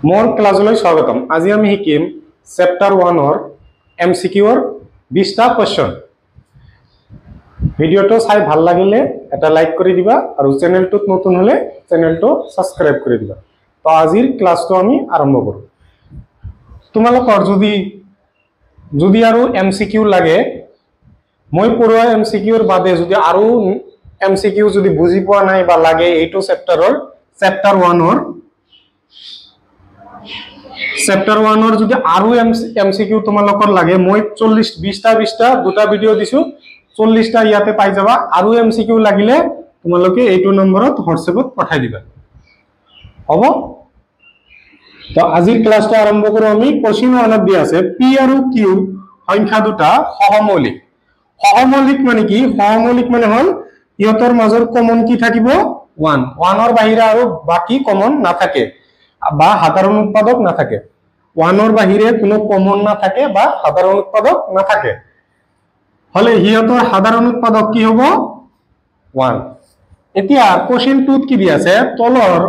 मोर क्लासলৈ স্বাগতম। আজি আমি শিকিম চেপ্টাৰ 1 এমসিকিউৰ 20টা কোৱেশ্চন। ভিডিওটো চাই ভাল লাগিলে এটা লাইক কৰি দিবা আৰু চেনেলটোত নতুন হলে চেনেলটো সাবস্ক্ৰাইব কৰি দিবা। তো আজিৰ ক্লাসটো আমি আৰম্ভ কৰো। তোমালোকৰ যদি আৰু এমসিকিউ লাগে, মই পঢ়োৱা এমসিকিউৰ বাদে যদি আৰু এমসিকিউ যদি বুজি পোৱা নাই বা লাগে এইটো চেপ্টাৰ 1 চেপ্টাৰ 1 যদি আৰু এমসিকিউ তোমালোকৰ লাগে, মই 20টা দুটা ভিডিও দিছো, 40টা ইয়াতে পাই যাবা। আৰু এমসিকিউ লাগিলে তোমালোকে এইটো নম্বৰত হোৱাটসএপত পঠাই দিবা, হ'ব? তো আজিৰ ক্লাসটো আৰম্ভ কৰো আমি। কোশ্চেন 1 দিয়া আছে পি আৰু কিউ সংখ্যা দুটা সহমৌলিক। সহমৌলিক মানে কি? সহমৌলিক মানে হল ইহঁতৰ মাজৰ কমন কি থাকিব? 1। 1ৰ বাহিৰে আৰু বাকি কমন নাথাকে বা সাধাৰণ উৎপাদক না থাকে। 1ৰ বাহিৰে কোনো কমন না থাকে বা সাধাৰণ উৎপাদক না থাকে হলে হিয়তৰ সাধারণ উৎপাদক কি হ'ব? 1। এতিয়া কোশ্চেন 2ত কি দিয়া আছে? তলৰ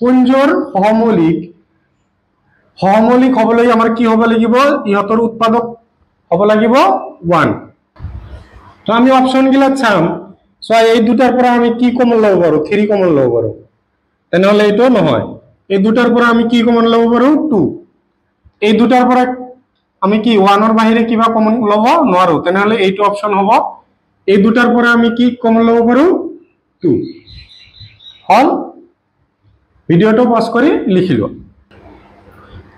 পুঞ্জৰ সহমৌলিক হবলৈ আমাৰ কি হ'ব লাগিব? ইহঁতৰ উৎপাদক হ'ব লাগিব 1। তো আমি অপশন গিলাত চাম। সো এই দুটাৰ পৰা আমি কি কমন লব পাৰো? 3 কমন লব পাৰো। তেনেহলে এইটো নহয়। এই দুটাৰ পৰা আমি কি কমন লব পাৰো? 2। এই দুটাৰ পৰা আমি কি 1ৰ বাহিৰে কিবা কমন লব নোৱাৰো, তেনেহলে এইটো অপশন হ'ব। এই দুটাৰ পৰা আমি কি কমন লব পাৰো? 2। হল? ভিডিওটো পজ কৰি লিখিলো।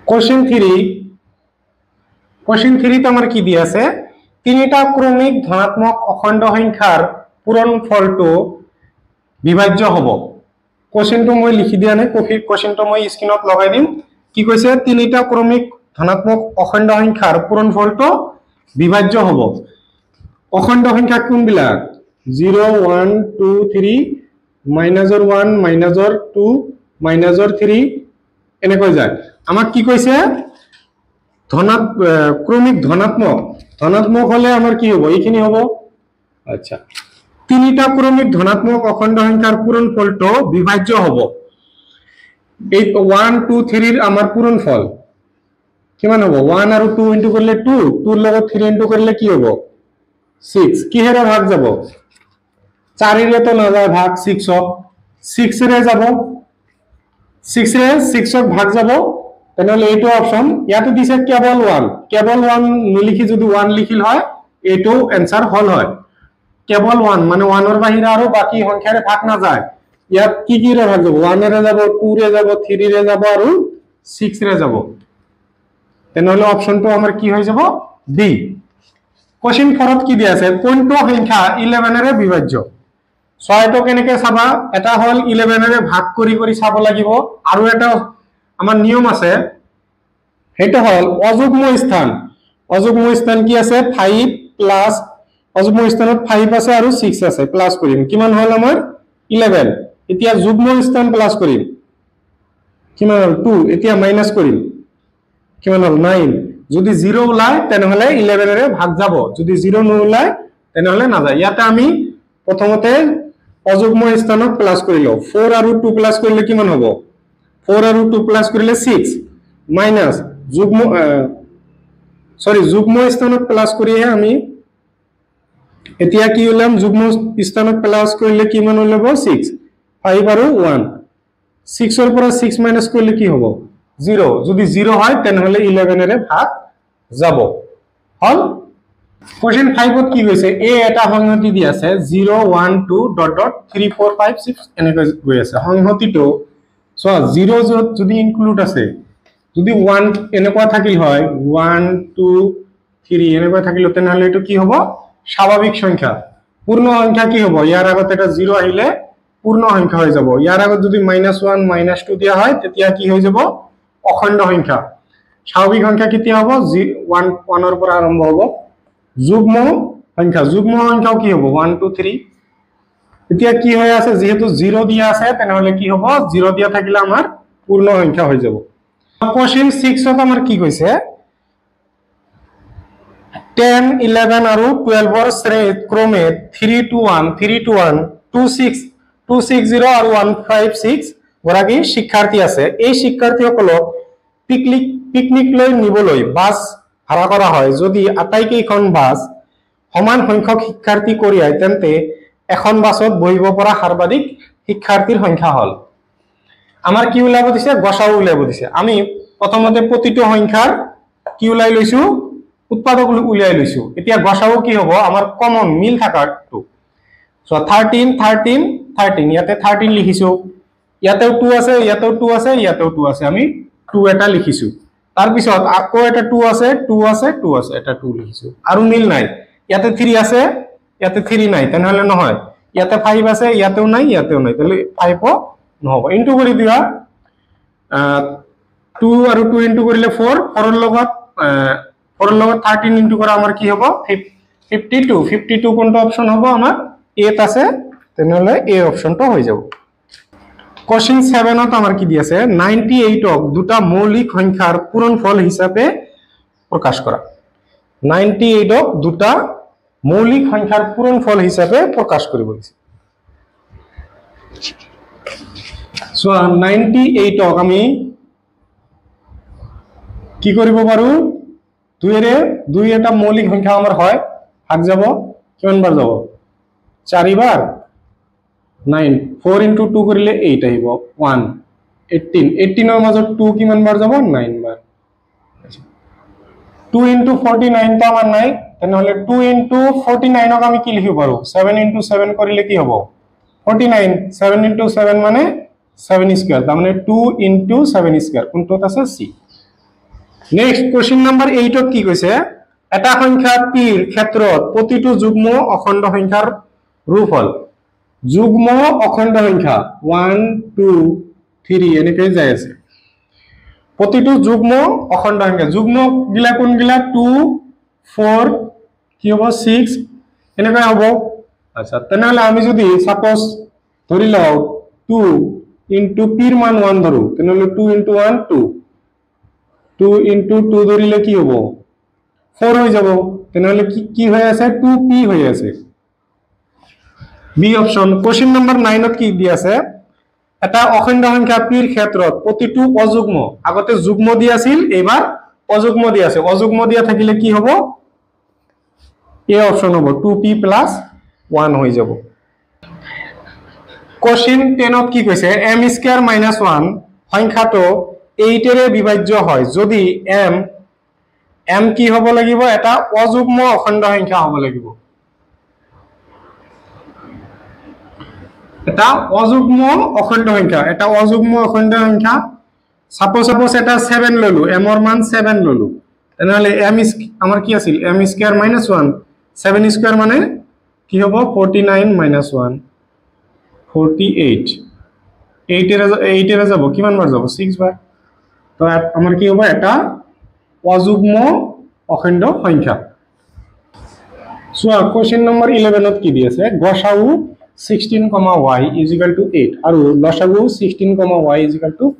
কোশ্চেন 3 আমাৰ কি দিয়া আছে? তিনিটা ক্ৰমিক ধনাত্মক অখণ্ড সংখ্যাৰ পূৰণফলটো বিভাজ্য হ'ব। কোশ্চেনটো মই লিখি দিয়া নাই, কোশ্চেনটো মই স্ক্ৰিনত লগাই দিম। কি কৈছে? তিনিটা ক্ৰমিক ধনাত্মক অখণ্ড সংখ্যাৰ পূৰণফলটো বিভাজ্য হ'ব। অখণ্ড সংখ্যা কোনবিলাক? 0 1 2 3 মাইনাসৰ 1 মাইনাসৰ 2 মাইনাসৰ 3 এনেকৈ যায়। আমাক কি কৈছে? ক্ৰমিক ধনাত্মক হলে আমাৰ কি হ'ব? এইখিনি হ'ব। আচ্ছা, তিনিটা ক্ৰমিক ধনাত্মক অখণ্ড সংখ্যাৰ পূৰণফলটো বিভাজ্য হ'ব। এই 1 2 3 আমাৰ পূৰণফল কিমান হ'ব? 1 আৰু 2 ইনটু কৰিলে 2, 2 লগত 3 ইনটু কৰিলে কি হ'ব? 6। কিহেৰে ভাগ যাব? 4ৰে তো নাযায় ভাগ 6ক, 6ৰে যাব, 6ৰে 6ক ভাগ যাব। তেনেহলে এইটো অপশন ইয়াতে দিছে কেৱল 1। কেৱল 1 নিলিখি যদি 1 লিখিল হয় এইটো এনসাৰ হল হয়। কেৱল 1 মানে 1ৰ বাহিৰে আৰু বাকি সংখ্যাৰে ভাগ না যায়। ইয়াত কি কি ৰে ভাগ যাব? 1ৰে যাব, 2ৰে যাব, 3ৰে যাব আৰু 6ৰে যাব। তেনেহলে অপশনটো আমাৰ কি হৈ যাব? বি। কোশ্চেন 4ত কি দিয়া আছে? কোনটো সংখ্যা 11ৰে বিভাজ্য? ছয়টো কেনেকৈ চাবা? এটা হল 11ৰে ভাগ কৰি কৰি চাব লাগিব, আৰু এটা আমাৰ নিয়ম আছে, সেইটো হল অযুগ্ম স্থান। অযুগ্ম স্থান কি আছে? 5 প্লাস অযুগ্ম স্থানত 5 আছে আৰু 6 আছে, প্লাস কৰিম। কিমান হল আমাৰ? 11। এতিয়া যুগ্ম স্থান প্লাস কৰিম, কিমান হল? 2। এতিয়া মাইনাস কৰিম, কিমান হল? 9। যদি 0 ওলায় তেনেহলে 11ৰে ভাগ যাব, যদি 0 নোলায় তেনেহলে নাযায়। ইয়াতে আমি প্ৰথমতে অযুগ্ম স্থানত প্লাস কৰিলো। 4 আৰু 2 প্লাস কৰিলে কিমান হ'ব? 4 আৰু 2 প্লাস কৰিলে 6 মাইনাস যুগ্ম স্থানত প্লাস কৰিহে আমি এতিয়া কি ওলাম? যুগ্ম স্থানত প্লাস কৰিলে কিমান ওলাব? 6। 5 আৰু 1, 6ৰ পৰা 6 মাইনাস কৰিলে কি হ'ব? 0। যদি 0 হয় তেনেহলে 11ৰে ভাগ যাব। হল? কোশ্চেন 5ত কি কৈছে? এ এটা সংহতি দি আছে 0 1 2 ডট ডট 3 4 5 6 এনেকৈ গৈ আছে। সংহতিটো চোৱা, 0 যদি ইনক্লুড আছে, যদি 1 এনেকুৱা থাকিল হয়, 1 2 3 এনেকুৱা থাকিল, তেনেহলে এইটো কি হ'ব? স্বাভাৱিক সংখ্যা। পূৰ্ণ সংখ্যা কি হ'ব? ইয়াৰ আগত এটা 0 আহিলে পূৰ্ণ সংখ্যা হৈ যাব। ইয়াৰ আগত যদি -1 -2 দিয়া হয় তেতিয়া কি হৈ যাব? অখণ্ড সংখ্যা। স্বাভাৱিক সংখ্যা কেতিয়া হ'ব? 1ৰ পৰা আৰম্ভ হ'ব। যুগ্ম সংখ্যাও কি হ'ব? 1 2 3। এতিয়া কি হৈ আছে? যেহেতু 0 দিয়া আছে তেনেহলে কি হ'ব? 0 দিয়া থাকিলে আমাৰ পূৰ্ণ সংখ্যা হৈ যাব। কোশ্চেন 6ত আমাৰ কি কৈছে? 10 11 আৰু 12ৰ ক্ৰমে 3 to 1 260 আৰু 156 গৰাকী শিক্ষাৰ্থী আছে। এই শিক্ষাৰ্থীসকলক পিকনিক লৈ নিবলৈ বাছ ভাড়া কৰা হয় যদি আটাইকেইখন বাছ সমান সংখ্যক শিক্ষাৰ্থী কঢ়িয়ায় তেন্তে এখন বাছত বহিব পৰা সৰ্বাধিক শিক্ষাৰ্থীৰ সংখ্যা হল আমাৰ কি উলাব দিছে গসাউ উলাব দিছে আমি প্ৰথমতে প্ৰতিটো সংখ্যাৰ কি উলাই লৈছো উৎপাদক উলাই লৈছো এতিয়া গসাউ কি হ'ব আমাৰ কমন মিল থাকাটো সো 13 13 13 ইয়াতে 13 লিখিছো ইয়াতেও 2 আছে ইয়াতেও 2 আছে ইয়াতেও 2 আছে আমি 2 এটা লিখিছো তাৰ পিছত আকৌ এটা 2 আছে 2 আছে 2 আছে এটা 2 লিখিছো আৰু মিল নাই ইয়াতে 3 আছে ইয়াতে 3 নাই তেনেহলে নহয় ইয়াতে 5 আছে ইয়াতেও নাই তাহলে 5 নহব ইনটু কৰি দিয়া 2 আৰু 2 ইনটু কৰিলে 4 4 ৰ লগত 13 ইনটু কৰা আমাৰ কি হ'ব 52 কোনটো অপচন হ'ব আমাৰ 8 আছে তেনেহলে এ অপচনটো হৈ যাব কোশ্চেন 7 ত আমাৰ কি দি আছে 98 ক দুটা মৌলিক সংখ্যাৰ পূৰণফল হিচাপে প্ৰকাশ কৰা 98 ক দুটা মৌলিক সংখ্যাৰ পূৰণফল হিচাপে প্ৰকাশ কৰিব দিছে সো 98 ক আমি কি কৰিব পাৰো 2 এৰে 2 এটা মৌলিক সংখ্যা আমাৰ হয় ভাগ যাব কিমান বাৰ যাব 4 বাৰ 9 4 into 2 কৰিলে 8 আহিব 1 18 ৰ মাজত 2 কিমান বাৰ যাব 9 বাৰ 2 into 49 তো আমাৰ নাই তেনেহলে 2 into 49 ক আমি কি লিখিব পাৰো 7 into 7 কৰিলে কি হ'ব 49 7 into 7 মানে 7 স্কয়াৰ তাৰ মানে 2 into 7 স্কয়ার কোনটোত আছে সি নেক্সট কোশ্চেন নাম্বার 8 ত কি কৈছে এটা সংখ্যা p ৰ ক্ষেত্ৰত প্ৰতিটো যুগ্ম অখণ্ড সংখ্যাৰ ৰূপফল যুগ্ম অখণ্ড সংখ্যা 1 2 3 এনেকৈ যায় আছে প্ৰতিটো যুগ্ম অখণ্ড সংখ্যা যুগ্ম গিলা কোন গিলা 2 4 কি হ'ব 6 এনেকৈ হ'ব আচ্ছা তেনেহলে আমি যদি সাপোজ ধৰি লও 2 into p ৰ মান 1 ধৰো তেনেহলে 2 into 1 2 2 into 2 ধৰিলে কি হ'ব 4 হৈ যাব তেনেহলে কি হৈ আছে 2p হৈ আছে বি অপশন কোশ্চেন নাম্বার 9 ত কি দি আছে এটা অখণ্ড সংখ্যা p ৰ ক্ষেত্ৰত প্ৰতিটো অযুগ্ম আগতে যুগ্ম দি আছিল এবাৰ অযুগ্ম দি আছে অযুগ্ম দিয়া থাকিলে কি হ'ব এ অপশন হ'ব 2p + 1 হৈ যাব কোশ্চেন 10 ত কি কৈছে m² - 1 সংখ্যাটো 8 এৰে বিভাজ্য হয় যদি m কি হ'ব লাগিব এটা অযুগ্ম অখণ্ড সংখ্যা হ'ব লাগিব এটা অযুগ্ম অখণ্ড সংখ্যা সাপোজ এটা 7 ললো m ৰ মান 7 ললো তেনেহলে m আমাৰ কি আছিল m² - 1 7 স্কয়ার মানে কি হ'ব 49 - 1 48 8 এর যাব কিমান বার যাব 6 বার তো আমার কি হবে এটা অযুগ্ম অখণ্ড সংখ্যা সো কোশ্চেন নাম্বার 11 ত কি দি আছে গসাউ 16, y = 8 আৰু লসাগু 16, y =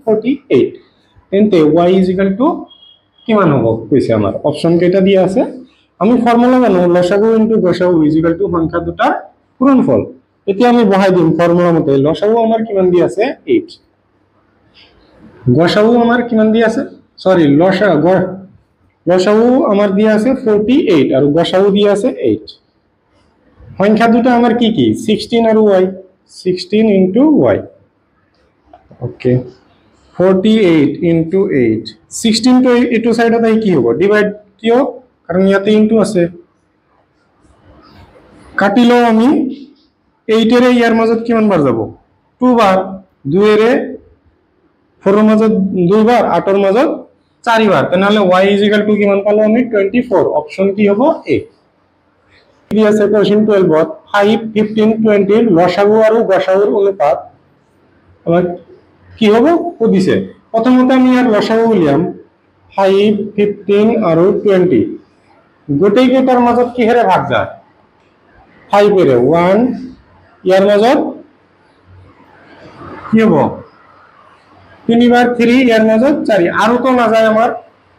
48 তেন্তে y = কিমান হ'ব কৈছে আমাৰ অপচন কেইটা দিয়া আছে আমি ফৰ্মুলা জানো লসাগু * গসাউ = সংখ্যা দুটাৰ পূৰণফল এতিয়া আমি বহাই দিম ফৰ্মুলা মতে লসাগু আমাৰ কিমান দি আছে 8 গসাউ আমাৰ কিমান দি আছে সৰি লসাগু আমাৰ দি আছে 48 আৰু গসাউ দি আছে 8 সংখ্যা দুটা আমাৰ কি 16 আৰু y 16 into y okay 48 into 8 16 তো এটো সাইডত আহি কি হ'ব ডিভাইড কিয় কারণ ইয়াতে ইনটু আছে কাটিলো আমি 8 এর ইয়ার মাজত কিমান বার যাব 2 বার 2 এর 4 এর মাজত 2 বার 8 এর মাজত 4 বার তাহলে y = কিমান পালো আমি 24 অপশন কি হ'ব a কি আছে কোশ্চেন 12 ত 5 15 20 লসাগু আৰু গসাউৰ অনুপাত আমাৰ কি হ'ব কদিছে প্ৰথমতে আমি ইয়াৰ লসাগু উলিয়াম 5 15 আৰু 20 গোটেই কেইটাৰ মাজত কি হেৰে ভাগ যায় 5 এৰে 1 ইয়াৰ মাজত কি হ'ব 3 বাৰ 3 ইয়াৰ মাজত 4 আৰু তো না যায় আমাৰ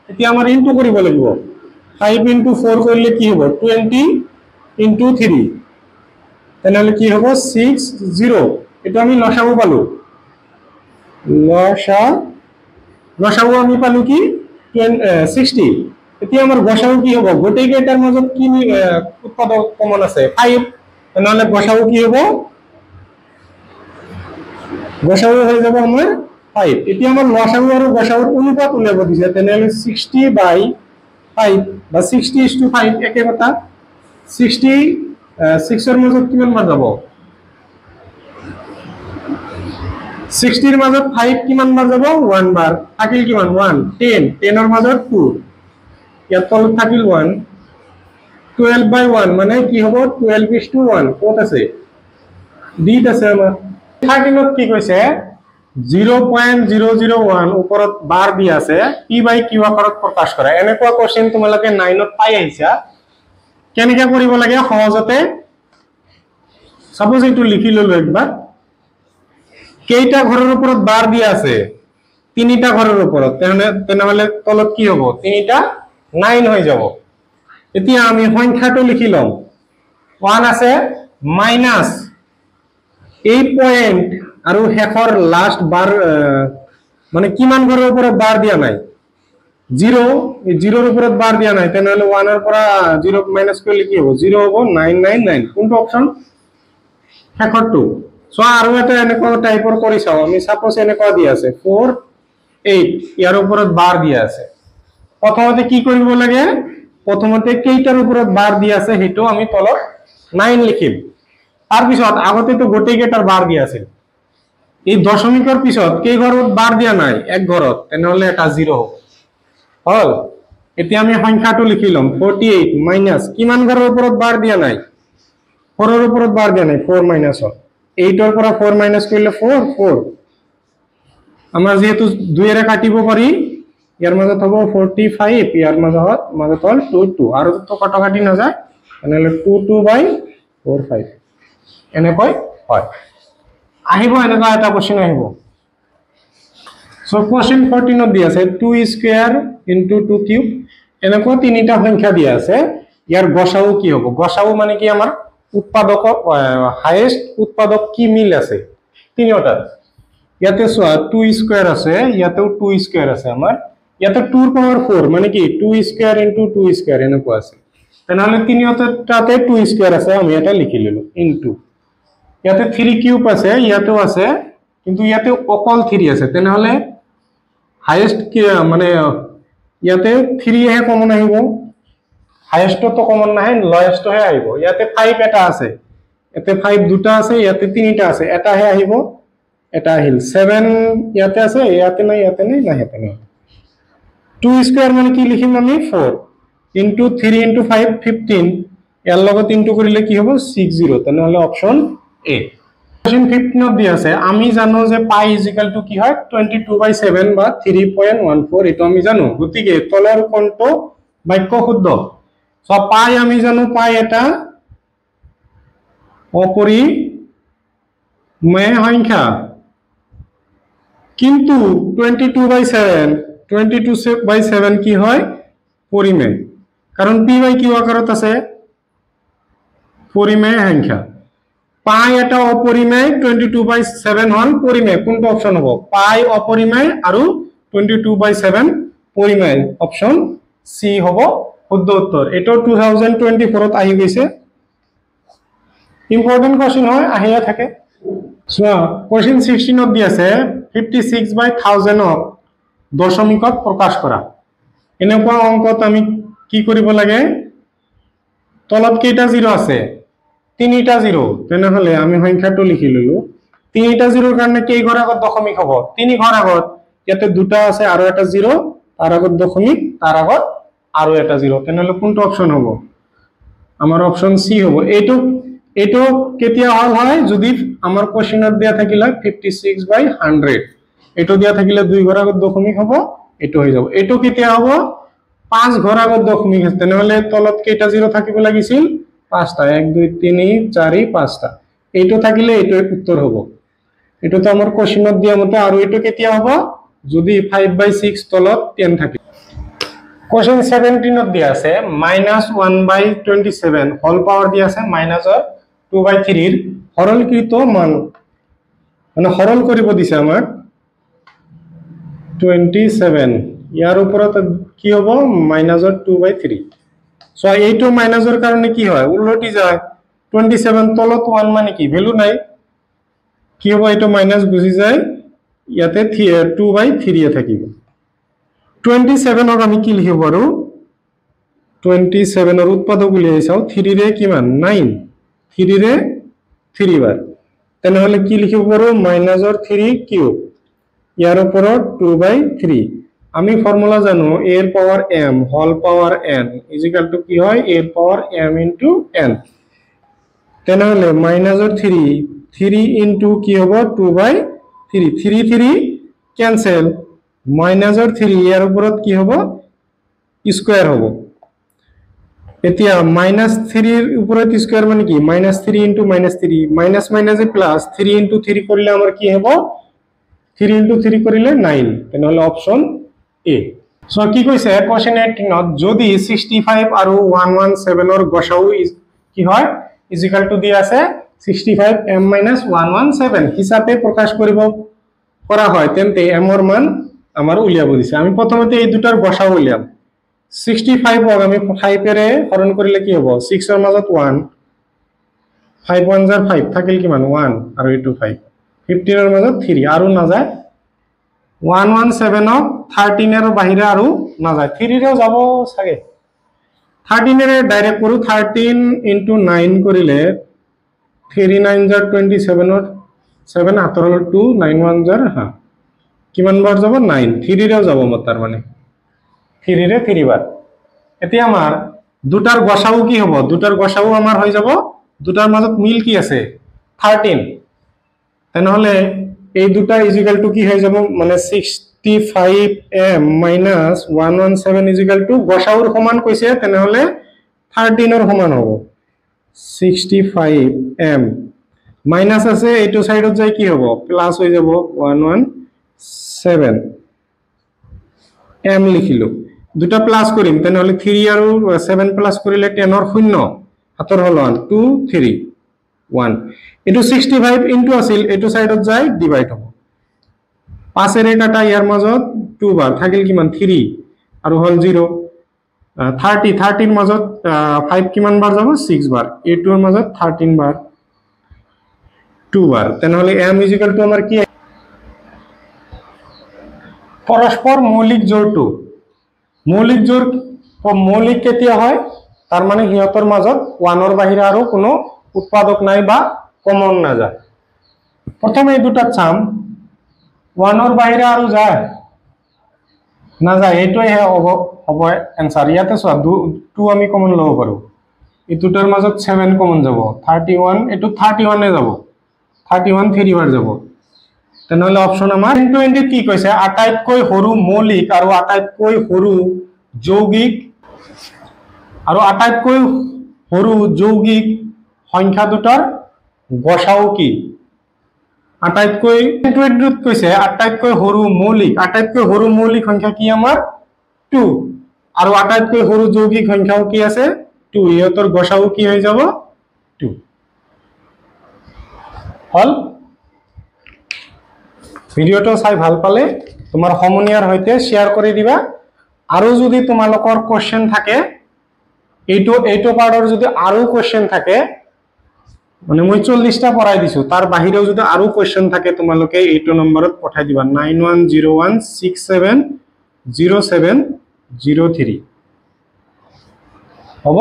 এতিয়া আমাৰ ইনটু কৰিব লাগিব 5 into 4 কৰিলে কি হ'ব 20 into 3 তেনেহলে কি হ'ব 60 এটা আমি লসাগু পালো লসাগু গসাগু আমি পালো কি 60। এতিয়া আমাৰ গসাগু কি হ'ব, গোটেই কেইটাৰ মাজত কি উৎপাদক কমন আছে 5, তেনেহলে গসাগু কি হ'ব, গসাগু হৈ যাব আমাৰ 5। এতিয়া আমাৰ লসাগু আৰু গসাগুৰ অনুপাত উলিয়াব দিছে, তেনেহলে 60/5 বা 60:5 একে কথা। 66 মাজত কিমান বাৰ যাব, 60 মাজত 5 কিমান বাৰ যাব, 1 বাৰ থাকিল, কিমান 1 10, 10 মাজত 2, ইয়াত তলত থাকিল 1, 12/1 মানে কি হ'ব 12:1 ক'ত আছে, ডিত আছে আমাৰ। 13ত কি কৈছে 0.001 ওপৰত বাৰ দিয়া আছে, p/q আকাৰত প্ৰকাশ কৰা। এনেকুৱা কোৱেশ্চন তোমালোকে 9ত পাই আহিছা। কেনেকৈ কৰিব লাগে সহজতে, সাপোজ এইটো লিখি ললো একবাৰ। কেইটা ঘৰৰ ওপৰত বাৰ দিয়া আছে, 3টা ঘৰৰ ওপৰত, তেনেহলে তলত কি হ'ব 3টা 9 হৈ যাব। এতিয়া আমি সংখ্যাটো লিখি লম, 1 আছে মাইনাস এই পয়েন্ট আৰু শেষৰ লাস্ট বাৰ মানে কিমান ঘৰৰ ওপৰত বাৰ দিয়া নাই, 0, এই 0ৰ ওপৰত বাৰ দিয়া নাই, তেনেহলে 1ৰ পৰা 0 মাইনাস কৰিলে কি হ'ব 0 হ'ব 999। কোনটো অপশন, শেষৰটো। সো আৰু এটা এনেকুৱা টাইপৰ কৰি চাও আমি। সাপোজ এনেকুৱা দিয়া আছে 4 8, ইয়াৰ ওপৰত বাৰ দিয়া আছে। প্ৰথমতে কি কৰিব লাগে, প্ৰথমতে কেইটাৰ ওপৰত বাৰ দিয়া আছে সেইটো আমি তলত 9 লিখিম। তাৰ পিছত আগতেতো গোটেই কেইটাৰ বাৰ দিয়া আছিল, এই দশমিকৰ পিছত কেই ঘৰত বাৰ দিয়া নাই, এক ঘৰত, তেনেহলে এটা 0 হ'ব। হল, এতিয়া আমি সংখ্যাটো লিখি লম 48 মাইনাস কিমান ঘৰৰ ওপৰত বাৰ দিয়া নাই, 4ৰ ওপৰত বাৰ দিয়া নাই, 4 মাইনাস 8ৰ পৰা 4 মাইনাস কৰিলে 4 4, আমাৰ যেহেতু 2 কাটিব পাৰি, ইয়াৰ মাজত হ'ব 45, ইয়াৰ মাজত হ'ল 2 2, আৰু তো কটাকাটি নাযায়, তেনেহলে 2 2/4 5 এনেকৈ হয়। আহিব এনেকুৱা এটা কোৱেশ্চন আহিব। সো কোৱেশ্চন 14ত দিয়া আছে 2 স্কয়াৰ ইনটু 2 কিউব, এনেকুৱা 3টা সংখ্যা দিয়া আছে। ইয়াৰ গসাগু কি হ'ব, গসাগু মানে কি আমাৰ উৎপাদক, হাইয়েস্ট উৎপাদক কি মিল আছে 3টাত। ইয়াতে চোৱা 2 স্কয়াৰ আছে, ইয়াতেও 2 স্কয়াৰ আছে আমাৰ, ইয়াতে 2ৰ পাৱাৰ 4 মানে কি 2 স্কয়াৰ ইনটু 2 স্কয়াৰ এনেকুৱা আছে। তেনেহলে 3টাতে 2 স্কয়াৰ আছে, আমি এটা লিখি ললো ইনটু, ইয়াতে 3 কিউব আছে, ইয়াতেও আছে, কিন্তু ইয়াতে অকল 3 আছে, তেনেহলে হাইয়েস্ট কি মানে ইয়াতে 3 হে কমন আহিব, হাইয়েস্টটো তো কমন নাহে, লয়েষ্টহে আহিব। ইয়াতে 5 এটা আছে, ইয়াতে 5 দুটা আছে, ইয়াতে 3টা আছে, এটাহে আহিব, এটা আহিল। 7 ইয়াতে আছে, ইয়াতে নাই, ইয়াতে নাই, না ইয়াতে নাই। 2 স্কয়াৰ মানে কি লিখিম আমি 4 ইনটু 3 ইনটু 5 15, ইয়াৰ লগত ইনটু কৰিলে কি হ'ব 60, তেনেহলে অপশন এ। কোৱেশ্চন 15ত দি আছে, আমি জানো যে পাই ইজিক্যাল টু কি হয় 22/7 বা 3.14, এইটো আমি জানো। গতিকে তলৰ কোনটো বাক্য শুদ্ধ, সো পাই আমি জানো পাই এটা অপরিমেয় সংখ্যা, কিন্তু 22/7 কি হয় পরিমেয়, কারণ p/q আকাৰত আছে পৰিমেয় সংখ্যা। পাই এটা অপৰিমেয়, 22/7 হল পৰিমেয়, কোনটো অপশন হ'ব, পাই অপৰিমেয় আৰু 22/7 পৰিমেয়, অপশন সি হ'ব শুদ্ধ উত্তৰ। এটো 2024ত আহি গৈছে, ইম্পৰ্টেন্ট কোৱেশ্চন হয়, আহিয়ে থাকে। চোৱা কোৱেশ্চন 16ত দি আছে 56/1000 দশমিকত প্ৰকাশ কৰা। এনেকুৱা অংকত আমি কি কৰিব লাগে, তলত কেইটা 0 আছে, 3টা 0, তেনেহলে আমি সংখ্যাটো লিখি ললো। 3টা 0ৰ কাৰণে কেই ঘৰ আগত দশমিক হ'ব, 3 ঘৰ আগত, ইয়াতে দুটা আছে আৰু এটা 0, তাৰ আগত দশমিক, তাৰ আগত আৰু এটা 0, তেনেহলে কোনটো অপশন হ'ব, আমাৰ অপশন সি হ'ব। এইটো কেতিয়া হল হয়, যদি আমাৰ কোৱেশ্চনত দিয়া থাকিল 56/100, এইটো দিয়া থাকিলে 2 ঘৰ আগত দশমিক হ'ব, এইটো হৈ যাব। এইটো কেতিয়া হ'ব, 5 ঘৰ আগত দশমিক আছে, তেনেহলে তলত কেইটা 0 থাকিব লাগিছিল, 5টা, 1 2 3 4 5টা, এইটো থাকিলে এইটো উত্তৰ হ'ব। এইটো তো আমাৰ কোৱেশ্চনত দিয়া মতে। আৰু এইটো কেতিয়া হ'ব, যদি 5/6 তলত 10 থাকে। কোৱেশ্চন 17ত দিয়া আছে -1/27 হোল পাৱাৰ দিয়া আছে মাইনাসৰ 2/3 সৰলকৃত মান, মানে সৰল কৰিব দিছে আমাক। 27 ইয়াৰ উপৰত কি হ'ব মাইনাসৰ 2/3 সো এইটো মাইনাসৰ কাৰণে কি হয় উল্টি যায় 27 তলত 1 মানে কি ভ্যালু নাই কি হ'ব এইটো মাইনাস গুছি যায় ইয়াতে 2/3 এ থাকিব 27 ক আমি কি লিখিব পাৰো 27 ৰ উৎপাদক উলিয়াই চাও 3 ৰে কিমান 9 3 ৰে 3 বাৰ তেনেহলে কি লিখিব পাৰো মাইনাসৰ 3 কিউব ইয়াৰ উপৰত 2/3 আমি ফর্মুলা জানো a এর power m whole power n is equal to কি হয় a এর পাওয়ার m ইনটু n তেনেহলে মাইনাসৰ 3 ইনটু কি হ'ব 2/3 3 ক্যান্সেল মাইনাসৰ 3 ইয়াৰ উপৰত কি হ'ব স্কয়াৰ হ'ব এতিয়া -3 এৰ উপৰত স্কয়ার মানে কি -3 ইনটু -3 মাইনাস মাইনাসে প্লাস 3 ইনটু 3 কৰিলে আমাৰ কি হ'ব 3 ইনটু 3 কৰিলে 9 তেনেহলে অপশন এ সো কি কৈছে কোশ্চেন 18 যদি 65 আৰু 117 ৰ গসাউ কি হয় ইজ ইকুয়াল টু দি আছে 65 m - 117 হিসাবে প্রকাশ কৰিব কৰা হয় তেন্তে m ৰ মান আমাৰ উলিয়াব দিছে আমি প্ৰথমতে এই দুটাৰ গসাউ উলিয়াম 65 ক আমি 5 এৰে হৰণ কৰিলে কি হ'ব 6 ৰ মাজত 1 5 1 jar 5 থাকিল কিমান 1 আৰু এটো 5 15 ৰ মাজত 3 আৰু না যায় 117 ক 13 এৰ বাহিৰে আৰু না যায় 3 ৰেও যাব সাগে 13 এৰ ডাইৰেক্ট কৰো 13 * 9 কৰিলে 3 9 jar 27 ৰ 7 আতৰল 2 9 1 jar হা কিমান বাৰ যাব 9 3 ৰেও যাব মতাৰ মানে 3 ৰে 3 বাৰ এতিয়া আমাৰ দুটাৰ গসাউ কি হ'ব দুটাৰ গসাউ আমাৰ হৈ যাব দুটাৰ মাজত মিল কি আছে 13 তেনেহলে এই দুটা ইজ ইকুয়াল টু কি হৈ যাব মানে 65m - 117 ইজ ইকুয়াল টু গসাউৰ সমান কৈছে তেনেহলে 13 ৰ সমান হ'ব 65m মাইনাস আছে এইটো সাইডত যাই কি হ'ব প্লাস হৈ যাব 117 m লিখিলো দুটা প্লাস কৰিম তেনেহলে 3 আৰু 7 প্লাস কৰিলে 10 ৰ শূন্য হাতৰ হল 1 2 3 1 এটো 65 ইনটু আছিল এটো সাইডত যাই ডিভাইড হ'ব 5 এর কাটা ইয়ার মাজত 2 বার থাকিল কিমান 3 আৰু হল 0 30 ৰ মাজত 5 কিমান বাৰ যাব 6 বাৰ a2 ৰ মাজত 13 বাৰ 2 বাৰ তেনেহলে m = আমাৰ কি পৰস্পৰ মৌলিক জোড়টো মৌলিক জোড় মৌলিক কেতিয়া হয় তাৰ মানে হিয়তৰ মাজত 1 ৰ বাহিৰে আৰু কোনো উৎপাদক নাই বা কমন না যায় প্ৰথমে এই দুটা চাম 1 ৰ বাহিৰে আৰু যায় না যায় এইটোই হ'ব आंसर ইয়াতে সব 2 আমি কমন লব পাৰো এই দুটাৰ মাজত 7 কমন যাব 31 এটো 31 এ যাব 31 3 বাৰ যাব তেনেহলে অপশন আমাৰ 20 কি কৈছে আটাইতকৈ সৰু মৌলিক আৰু আটাইতকৈ সৰু যৌগিক আৰু আটাইতকৈ সৰু যৌগিক সংখ্যা দুটাৰ গসাউ কি আটাইতকৈ 20 কৈছে আটাইতকৈ সৰু মৌলিক সংখ্যা কি আমাৰ 2 আৰু আটাইতকৈ সৰু যৌগিক সংখ্যাও কি আছে 2 ইহতৰ গসাউ কি হৈ যাব 2 হল ভিডিওটো চাই ভাল পালে তোমাৰ সমনীয়াৰ হৈতে শেয়াৰ কৰি দিবা আৰু যদি তোমালোকৰ কোশ্চেন থাকে এইটো পাৰ্টৰ যদি আৰু কোশ্চেন থাকে মানে মই 40টা পঢ়াই দিছো তাৰ বাহিৰেও যদি আৰু কোশ্চেন থাকে তোমালোকে এইটো নম্বৰত পঠাই দিবা 9101670703 হ'ব